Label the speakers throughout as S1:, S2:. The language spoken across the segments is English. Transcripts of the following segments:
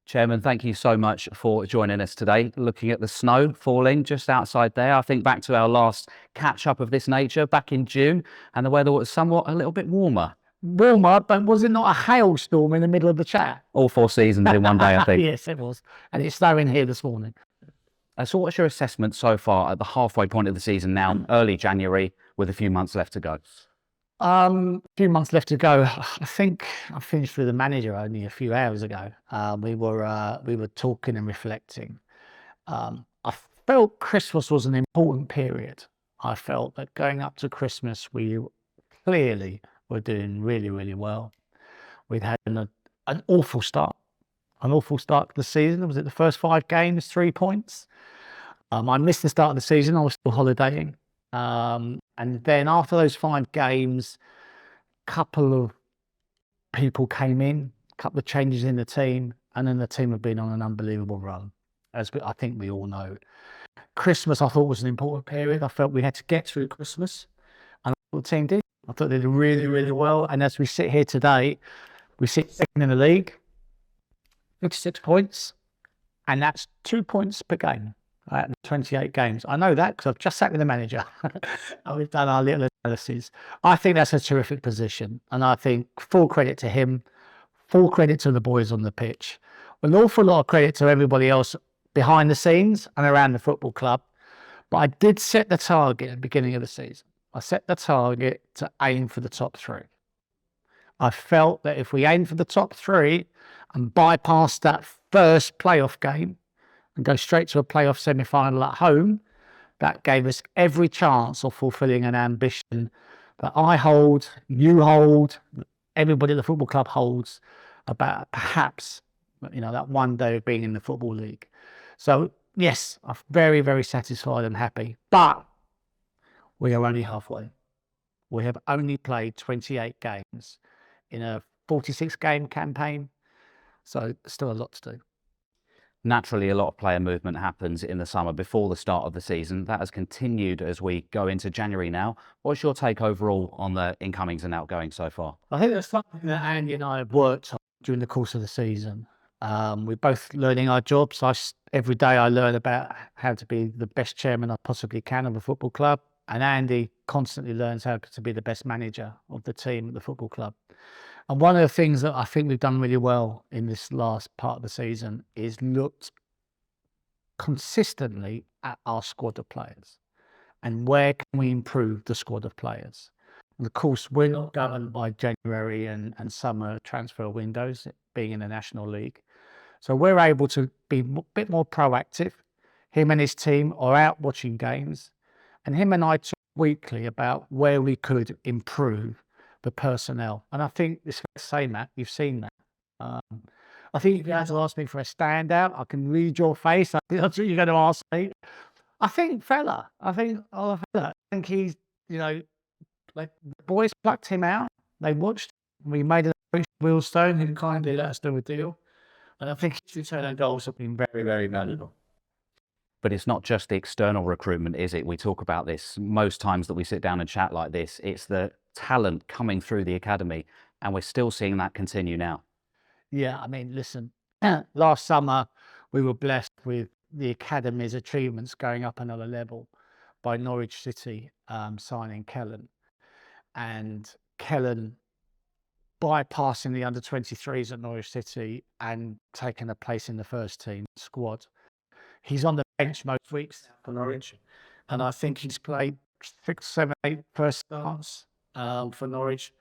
S1: Chairman, thank you so much for joining us today. Looking at the snow falling just outside there, I think back to our last catch-up of this nature back in June, and the weather was somewhat a little bit warmer.
S2: Warmer, but was it not a hailstorm in the middle of the chat?
S1: All four seasons in one day, I think.
S2: Yes, it was. And it's snowing here this morning.
S1: So what's your assessment so far at the halfway point of the season now, early January, with a few months left to go?
S2: A few months left to go. I think I finished with the manager only a few hours ago. We were talking and reflecting. I felt Christmas was an important period. I felt that going up to Christmas, we clearly were doing really, really well. We'd had an awful start. An awful start to the season. Was it the first 5 games, 3 points? I missed the start of the season. I was still holidaying. And then after those 5 games, a couple of people came in, a couple of changes in the team, and then the team have been on an unbelievable run, as I think we all know. Christmas, I thought, was an important period. I felt we had to get through Christmas, and the team did. I thought they did really, really well. And as we sit here today, we sit second in the league, 56 points, and that's 2 points per game. 28 games. I know that because I've just sat with the manager and we've done our little analysis. I think that's a terrific position, and I think full credit to him, full credit to the boys on the pitch, an awful lot of credit to everybody else behind the scenes and around the football club. But I did set the target at the beginning of the season. I set the target to aim for the top 3. I felt that if we aim for the top 3 and bypass that first playoff game and go straight to a playoff semi-final at home, that gave us every chance of fulfilling an ambition that I hold, you hold, everybody at the football club holds, about perhaps, that one day of being in the Football League. So yes, I'm very, very satisfied and happy, but we are only halfway. We have only played 28 games in a 46-game campaign, so still a lot to do.
S1: Naturally, a lot of player movement happens in the summer before the start of the season. That has continued as we go into January now. What's your take overall on the incomings and outgoings so far?
S2: I think that's something that Andy and I have worked on during the course of the season. We're both learning our jobs. Every day I learn about how to be the best chairman I possibly can of a football club. And Andy constantly learns how to be the best manager of the team at the football club. And one of the things that I think we've done really well in this last part of the season is looked consistently at our squad of players and where can we improve the squad of players. And of course, we're not governed by January and summer transfer windows, being in the National League. So we're able to be a bit more proactive. Him and his team are out watching games, and him and I talk weekly about where we could improve the personnel. And I think it's fair to say, Matt, you've seen that. I think if you had to ask me for a standout, I can read your face. I think that's what you're going to ask me. I think Fella. I think he's, like the boys plucked him out. They watched. We made a Wheelstone who kindly let us do a deal. And I think his return on goals have been very, very valuable.
S1: But it's not just the external recruitment, is it? We talk about this most times that we sit down and chat like this. It's the talent coming through the academy, and we're still seeing that continue now.
S2: Yeah, I mean, listen, last summer we were blessed with the academy's achievements going up another level by Norwich City signing Kellen, and Kellen bypassing the under-23s at Norwich City and taking a place in the first team squad. He's on the bench most weeks for Norwich, and I think he's played 6, 7, 8 first starts for Norwich.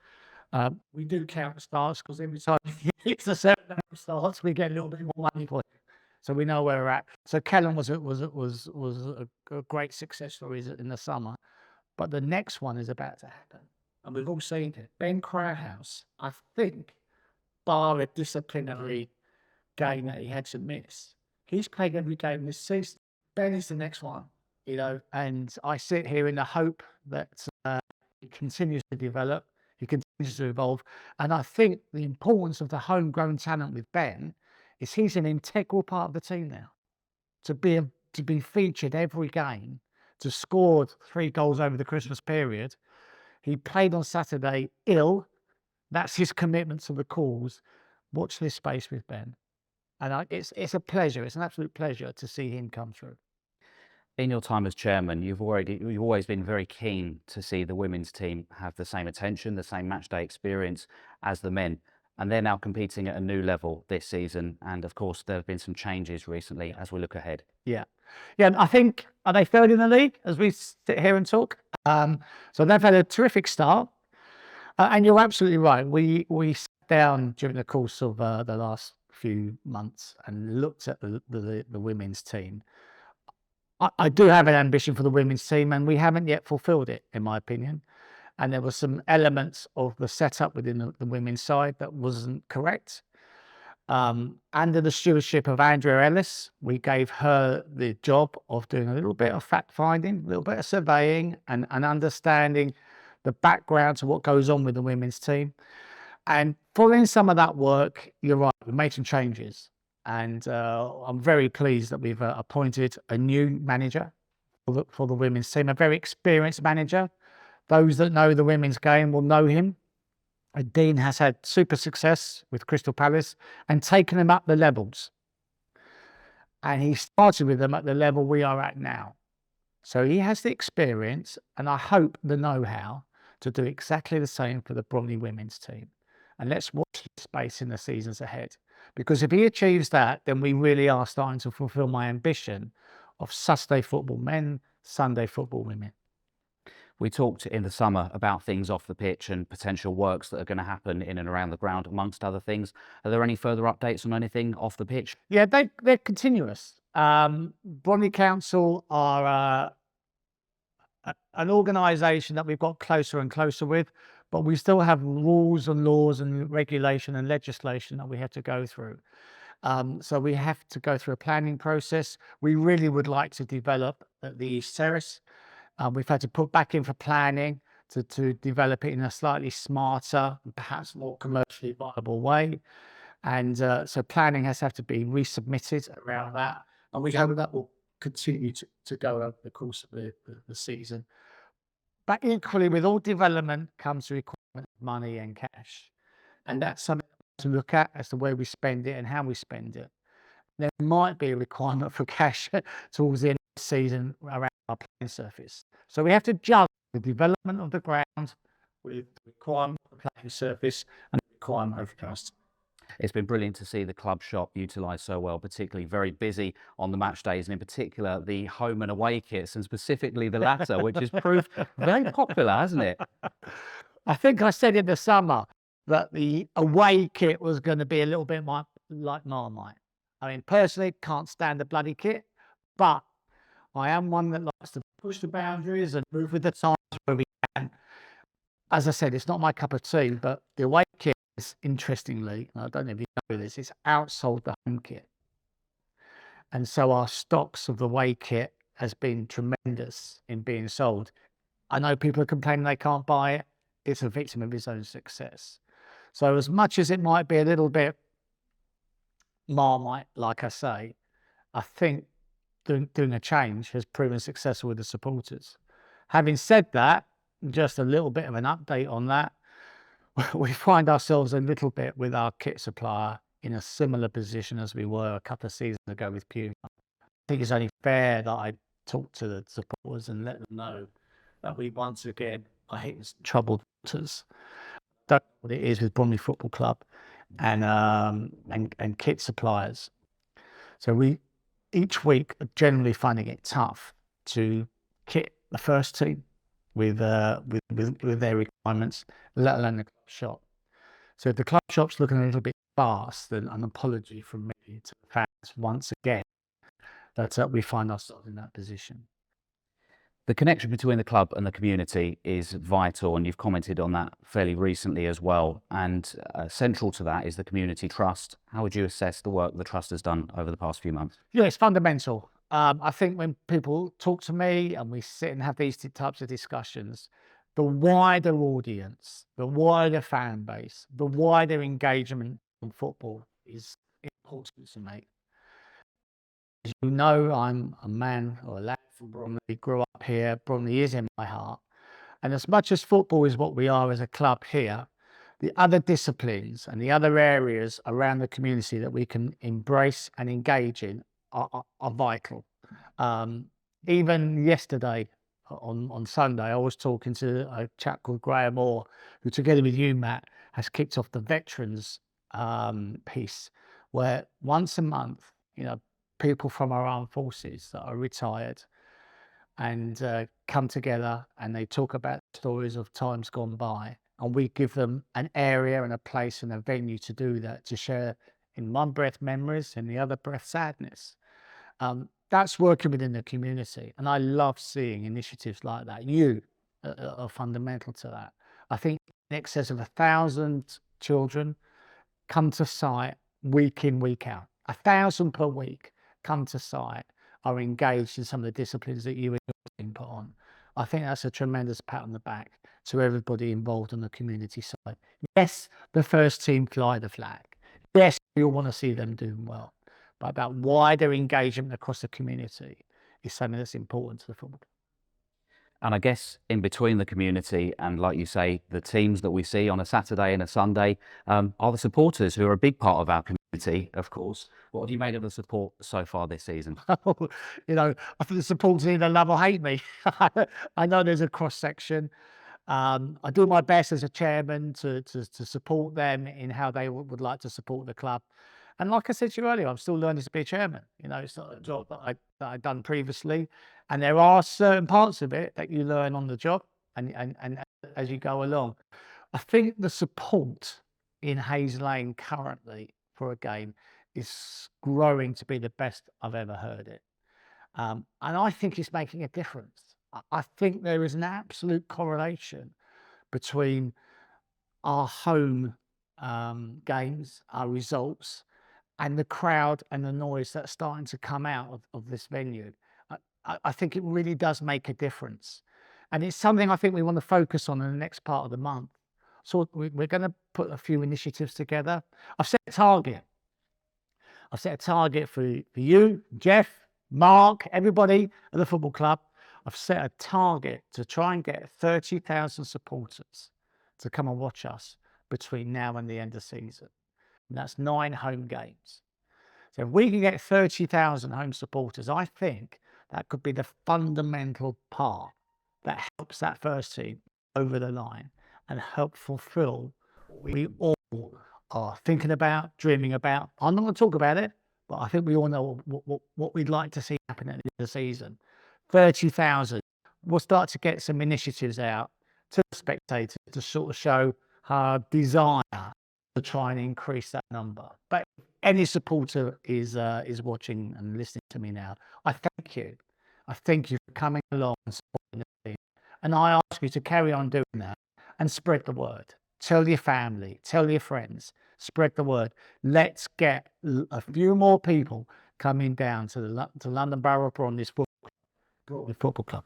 S2: We do count the starts because every time it's the 7 starts, we get a little bit more money for it. So we know where we're at. So Kellen was a great success story in the summer, but the next one is about to happen, and we've all seen it. Ben Crowhouse, I think, bar a disciplinary game that he had to miss, he's played every game this season. Ben is the next one, and I sit here in the hope that he continues to develop, he continues to evolve. And I think the importance of the homegrown talent with Ben is he's an integral part of the team now. To be featured every game, to score 3 goals over the Christmas period. He played on Saturday ill. That's his commitment to the cause. Watch this space with Ben. And it's a pleasure. It's an absolute pleasure to see him come through.
S1: In your time as chairman, you've always been very keen to see the women's team have the same attention, the same match day experience as the men. And they're now competing at a new level this season. And of course, there have been some changes recently as we look ahead.
S2: Yeah. Yeah, and I think, are they third in the league as we sit here and talk? So they've had a terrific start. And you're absolutely right. We sat down during the course of the last few months and looked at the women's team. I do have an ambition for the women's team, and we haven't yet fulfilled it, in my opinion. And there were some elements of the setup within the women's side that wasn't correct. Under the stewardship of Andrea Ellis, we gave her the job of doing a little bit of fact finding, a little bit of surveying, and understanding the background to what goes on with the women's team. And following some of that work, you're right, we made some changes. And I'm very pleased that we've appointed a new manager for the women's team, a very experienced manager. Those that know the women's game will know him. Dean has had super success with Crystal Palace and taken them up the levels. And he started with them at the level we are at now. So he has the experience and I hope the know-how to do exactly the same for the Bromley women's team. And let's watch this space in the seasons ahead. Because if he achieves that, then we really are starting to fulfill my ambition of Saturday football men, Sunday football women.
S1: We talked in the summer about things off the pitch and potential works that are going to happen in and around the ground, amongst other things. Are there any further updates on anything off the pitch?
S2: Yeah, they're continuous. Bromley Council are an organisation that we've got closer and closer with, but we still have rules and laws and regulation and legislation that we have to go through. So we have to go through a planning process. We really would like to develop the East Terrace. We've had to put back in for planning to develop it in a slightly smarter and perhaps more commercially viable way. And so planning has had to be resubmitted around that. And we hope that will continue to go over the course of the season. But equally, with all development comes the requirement of money and cash. And that's something to look at as the way we spend it and how we spend it. There might be a requirement for cash towards the end of the season around our playing surface. So we have to juggle the development of the ground with the requirement of the playing surface and the requirement of cost.
S1: It's been brilliant to see the club shop utilised so well, particularly very busy on the match days, and in particular the home and away kits, and specifically the latter, which has proved very popular, hasn't it?
S2: I think I said in the summer that the away kit was going to be a little bit like Marmite. I mean, personally, can't stand the bloody kit, but I am one that likes to push the boundaries and move with the times where we can. As I said, it's not my cup of tea, but the away kit is, interestingly, and I don't know if you know this, it's outsold the home kit. And so our stocks of the away kit has been tremendous in being sold. I know people are complaining they can't buy it. It's a victim of its own success. So as much as it might be a little bit Marmite, like I say, I think doing a change has proven successful with the supporters. Having said that, just a little bit of an update on that, we find ourselves a little bit with our kit supplier in a similar position as we were a couple of seasons ago with Puma. I think it's only fair that I talk to the supporters and let them know that we once again are hitting troubled waters. Don't know what it is with Bromley Football Club and kit suppliers. So we each week are generally finding it tough to kit the first team with their requirements, let alone the club shop. So if the club shop's looking a little bit fast, then an apology from me to the fans once again that we find ourselves in that position.
S1: The connection between the club and the community is vital, and you've commented on that fairly recently as well. And central to that is the community trust. How would you assess the work the trust has done over the past few months?
S2: Yeah, it's fundamental. I think when people talk to me and we sit and have these types of discussions, the wider audience, the wider fan base, the wider engagement in football is important to me. As you know, I'm a man or a lad from Bromley, grew up here. Bromley is in my heart. And as much as football is what we are as a club here, the other disciplines and the other areas around the community that we can embrace and engage in are vital. Um, Even yesterday on Sunday, I was talking to a chap called Graham Moore, who together with you, Matt, has kicked off the veterans piece, where once a month, people from our armed forces that are retired and come together and they talk about stories of times gone by. And we give them an area and a place and a venue to do that, to share in one breath memories, in the other breath sadness. That's working within the community. And I love seeing initiatives like that. You are fundamental to that. I think in excess of 1,000 children come to site week in, week out. 1,000 per week come to site, are engaged in some of the disciplines that you and your team put on. I think that's a tremendous pat on the back to everybody involved on the community side. Yes, the first team fly the flag. Yes, we all want to see them doing well. But that wider engagement across the community is something that's important to the football.
S1: And I guess in between the community and, like you say, the teams that we see on a Saturday and a Sunday, are the supporters, who are a big part of our community, of course. What have you made of the support so far this season?
S2: I think the supporters either love or hate me. I know there's a cross section. I do my best as a chairman to support them in how they would like to support the club. And like I said to you earlier, I'm still learning to be a chairman. It's not a job that I've done previously. And there are certain parts of it that you learn on the job and as you go along. I think the support in Hayes Lane currently for a game is growing to be the best I've ever heard it. And I think it's making a difference. I think there is an absolute correlation between our home games, our results, and the crowd and the noise that's starting to come out of this venue. I think it really does make a difference. And it's something I think we want to focus on in the next part of the month. So we're going to put a few initiatives together. I've set a target. I've set a target for you, Jeff, Mark, everybody at the football club. I've set a target to try and get 30,000 supporters to come and watch us between now and the end of season. And that's 9 home games. So if we can get 30,000 home supporters, I think that could be the fundamental part that helps that first team over the line and help fulfill what we all are thinking about, dreaming about. I'm not going to talk about it, but I think we all know what we'd like to see happen at the end of the season. 30,000. We'll start to get some initiatives out to the spectators to sort of show our desire to try and increase that number. But if any supporter is watching and listening to me now, I thank you. I thank you for coming along and supporting the team. And I ask you to carry on doing that and spread the word. Tell your family, tell your friends, spread the word. Let's get a few more people coming down to London Borough of Bromley Football Club.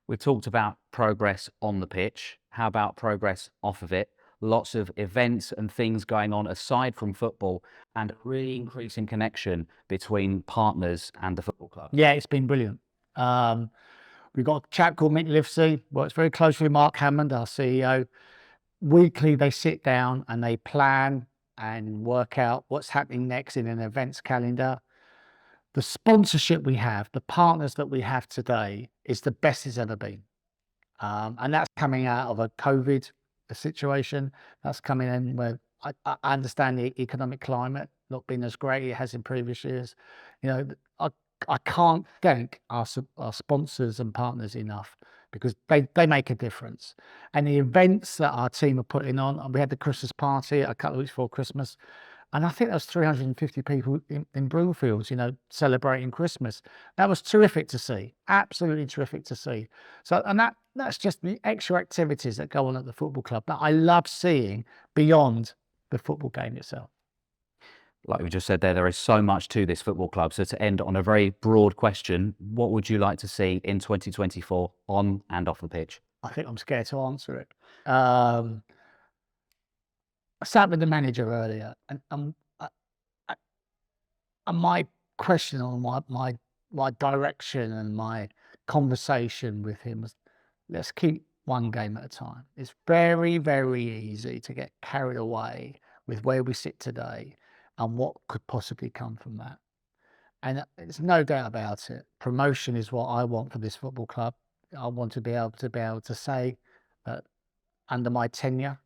S1: We've talked about progress on the pitch. How about progress off of it? Lots of events and things going on aside from football, and really increasing connection between partners and the football club.
S2: Yeah, it's been brilliant. We've got a chap called Mick Livesey, works very closely with Mark Hammond, our CEO. Weekly, they sit down and they plan and work out what's happening next in an events calendar. The sponsorship we have, the partners that we have today, is the best it's ever been. And that's coming out of a COVID situation. That's coming in where I understand the economic climate not being as great as it has in previous years. I can't thank our sponsors and partners enough, because they make a difference. And the events that our team are putting on, and we had the Christmas party a couple of weeks before Christmas, and I think there was 350 people in Broomfields, celebrating Christmas. That was terrific to see, absolutely terrific to see. So, and that's just the extra activities that go on at the football club that I love seeing beyond the football game itself.
S1: Like we just said there is so much to this football club. So to end on a very broad question, what would you like to see in 2024 on and off the pitch?
S2: I think I'm scared to answer it. I sat with the manager earlier, and my question on my direction and my conversation with him was, let's keep one game at a time. It's very, very easy to get carried away with where we sit today and what could possibly come from that. And there's no doubt about it. Promotion is what I want for this football club. I want to be able to say that under my tenure,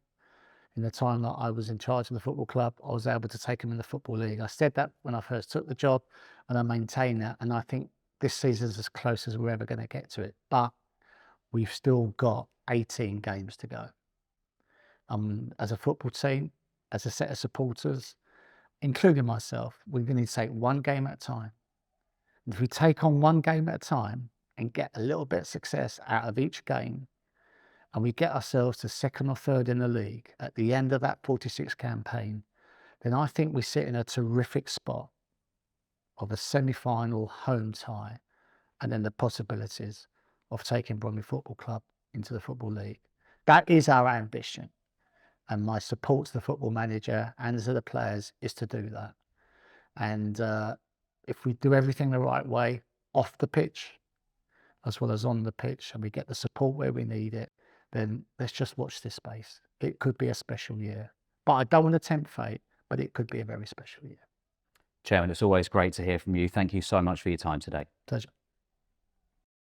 S2: in the time that I was in charge of the football club, I was able to take them in the Football League. I said that when I first took the job, and I maintain that. And I think this season's as close as we're ever going to get to it. But we've still got 18 games to go. As a football team, as a set of supporters, including myself, we're going to take one game at a time. And if we take on one game at a time and get a little bit of success out of each game, and we get ourselves to second or third in the league at the end of that 46 campaign, then I think we sit in a terrific spot of a semi-final home tie, and then the possibilities of taking Bromley Football Club into the Football League. That is our ambition, and my support to the football manager and to the players is to do that. And if we do everything the right way off the pitch as well as on the pitch, and we get the support where we need it, then let's just watch this space. It could be a special year, but I don't want to tempt fate, but it could be a very special year.
S1: Chairman, it's always great to hear from you. Thank you so much for your time today.
S2: Pleasure.